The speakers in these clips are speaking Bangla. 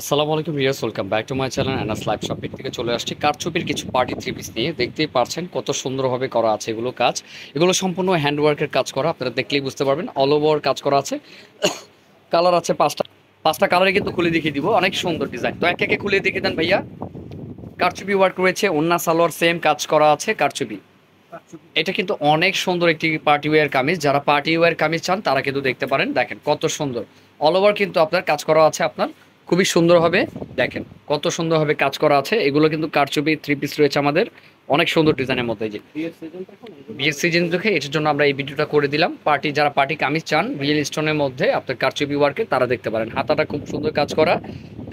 আসসালামু আলাইকুম viewers, welcome back to my channel Anas live shopping থেকে চলে আসছি কারচুপির কিছু পার্টি থ্রি পিস নিয়ে। দেখতেই পারছেন কত সুন্দরভাবে করা আছে এগুলো কাজ। এগুলো সম্পূর্ণ হ্যান্ডওয়ার্কের কাজ করা, আপনারা দেখলেই বুঝতে পারবেন। অল ওভার কাজ করা আছে। কালার আছে পাঁচটা, পাঁচটা কালারে কিন্তু খুলে দেখিয়ে দিব। অনেক সুন্দর ডিজাইন, তো এক একে খুলে দেখিয়ে দেন ভাইয়া। কারচুপি ওয়ার্ক রয়েছে, ওন্না সালোয়ার সেম কাজ করা আছে কারচুপি। এটা কিন্তু অনেক সুন্দর একটি পার্টি ওয়্যার কামিজ। যারা পার্টি ওয়্যার কামিজ চান তারা কিন্তু দেখতে পারেন। দেখেন কত সুন্দর অল ওভার কিন্তু আপনার কাজ করা আছে। আপনার খুবই সুন্দর হবে। দেখেন কত সুন্দরভাবে কাজ করা আছে। এগুলো কিন্তু কারচুপি থ্রি পিস রয়েছে আমাদের, অনেক সুন্দর ডিজাইনের মধ্যে। যে বিয়ের সিজন দেখে এটার জন্য আমরা এই ভিডিওটা করে দিলাম। পার্টি যারা পার্টি কামিজ চান রিয়েল স্টোনের মধ্যে আপনার কারচুপি ওয়ার্কে, তারা দেখতে পারেন। হাতাটা খুব সুন্দর কাজ করা,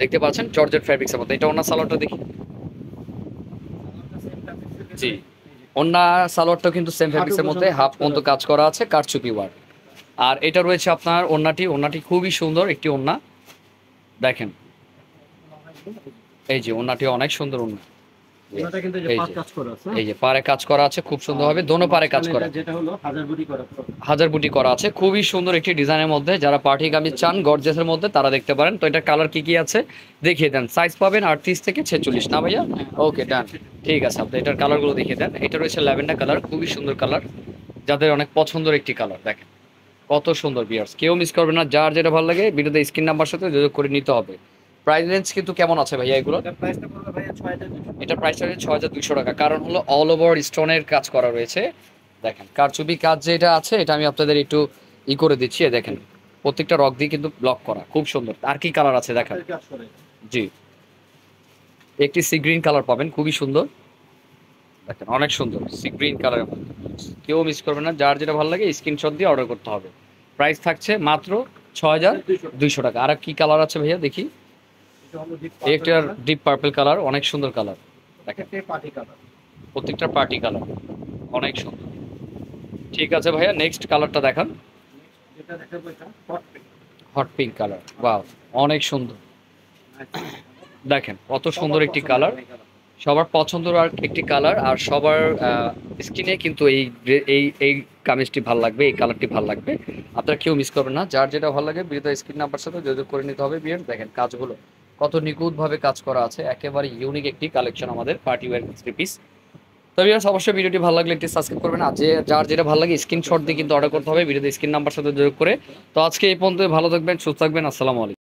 দেখতে পাচ্ছেন জর্জেট ফ্যাব্রিক্সের মধ্যে। এটা ওনার সালোয়ারটা দেখি। জি, ওন্না সালোয়ারটাও কিন্তু সেম ফেব্রিক্সের মধ্যে হাফ পর্যন্ত কাজ করা আছে কারচুপি ওয়ার্ক। আর এটা রয়েছে আপনার ওন্নাটি খুবই সুন্দর একটি ওন্না। দেখেন এই যে ওন্নাটি অনেক সুন্দর ওন্না। ওনাটা কিন্তু যে এই পাঁচ যে কাজ করা আছে। এই যে পারে কাজ করা আছে খুব সুন্দর হবে, দোনো পারে কাজ করা, যেটা হলো হাজার বুটি করা। হাজার বুটি করা আছে। খুবই সুন্দর একটি ডিজাইনের মধ্যে। যারা পার্টি কামিজ চান গর্জিয়াসের মধ্যে তারা দেখতে পারেন। তো এটা কালার কি কি আছে দেখিয়ে দেন। সাইজ পাবেন 38 থেকে 46 না ভাইয়া? ওকে ডান, ঠিক আছে। আপনি এটার কালারগুলো দেখিয়ে দেন। এটা রয়েছে ল্যাভেন্ডার কালার, খুবই সুন্দর কালার, যাদের অনেক পছন্দের একটি কালার। দেখেন কত সুন্দর বিয়ার্স, কেউ মিস করবে না। যার যেটা ভালো লাগে ভিডিওতে স্ক্রিন নাম্বার সাথে যোগাযোগ করে নিতে হবে। প্রাইস রেঞ্জ কিন্তু কেমন আছে ভাইয়া এগুলো? এটা প্রাইসটা পড়বে ভাইয়া ৬,২০০। এটা প্রাইস হচ্ছে ৬,২০০ টাকা। কারণ হলো অল ওভার স্টোনের কাজ করা রয়েছে। দেখেন কারচুপি কাজ যেটা আছে এটা আমি আপনাদের একটু করে দিচ্ছি। দেখেন প্রত্যেকটা রক দিয়ে কিন্তু ব্লক করা, খুব সুন্দর। আর কি কালার আছে দেখেন। কাজ করে। জি, একটি সি গ্রিন কালার পাবেন, খুবই সুন্দর। দেখেন অনেক সুন্দর সি গ্রিন কালারের মধ্যে, কেউ মিস করবে না। যার যেটা ভালো লাগে স্ক্রিনশট দিয়ে অর্ডার করতে হবে। প্রাইস থাকছে মাত্র ৬,২০০ টাকা। আর কি কালার আছে ভাইয়া দেখি। এটা হলো ডিপ এই একটা ডিপ পার্পল কালার, অনেক সুন্দর কালার। দেখেন পার্টি কালার। প্রত্যেকটা পার্টি কালার অনেক সুন্দর। ঠিক আছে ভাইয়া, নেক্সট কালারটা দেখান। যেটা দেখাবো এটা hot pink. Hot pink colour, wow অনেক সুন্দর। দেখেন কত সুন্দর একটি কালার, সবার পছন্দের আর একটি কালার। আর সবার স্কিনে কিন্তু এই কামিজটি ভালো লাগবে, এই কালারটি ভালো লাগবে। আপনারা কেউ মিস করবেন না। যার যেটা ভালো লাগে ভিডিওতে স্ক্রিন নাম্বার সাথে যোগাযোগ করে নিতে হবে। বিয়ার দেখেন কাজগুলো কত নিখুঁতভাবে কাজ করা আছে। একেবারে ইউনিক একটি কালেকশন আমাদের পার্টি ওয়্যার থ্রি পিস। তো ভিউয়ার্স অবশ্যই ভিডিওটি ভালো লাগলে একটি সাবস্ক্রাইব করবেন। আর যার যেটা ভালো লাগে স্ক্রিনশট দিয়ে কিন্তু অর্ডার করতে হবে ভিডিওতে স্ক্রিন নাম্বার সাথে যোগ করে। তো আজকে এই পর্যন্ত, ভালো থাকবেন, সুস্থ থাকবেন, আসসালামু আলাইকুম।